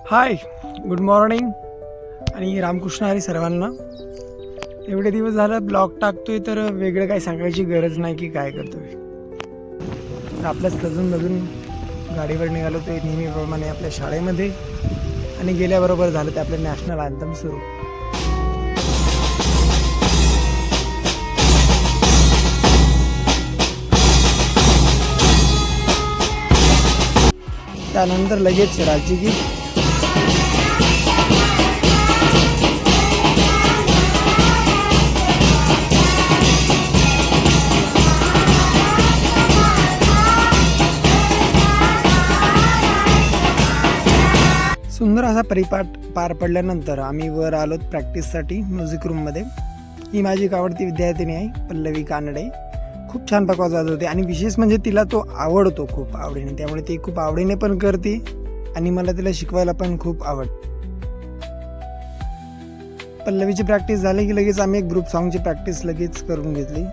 हाय, good morning आणि रामकृष्ण हरी सर्वांना. एवढे दिवस झालं ब्लॉग टाकतोय तर वेगळं काही सांगायची गरज नाही की काय करतोय. आपलं सजून मधून गाडीवर निघालो ते नेहमीप्रमाणे आपल्या शाळेमध्ये आणि गेल्याबरोबर झालं ते आपलं नॅशनल अँथम सुरू. त्यानंतर लगेच राज्यगीत. सुंदर असा परिपाठ पार पडल्यानंतर आम्ही वर आलोत प्रॅक्टिससाठी म्युझिक रूममध्ये. ही माझी एक आवडती विद्यार्थिनी आहे, पल्लवी कानडे. खूप छान पकवाज वाजवते आणि विशेष म्हणजे तिला तो आवडतो खूप आवडीने, त्यामुळे ती खूप आवडीने पण करते आणि मला तिला शिकवायला पण खूप आवडतं. पल्लवीची प्रॅक्टिस झाली की लगेच आम्ही एक ग्रुप सॉन्गची प्रॅक्टिस लगेच करून घेतली.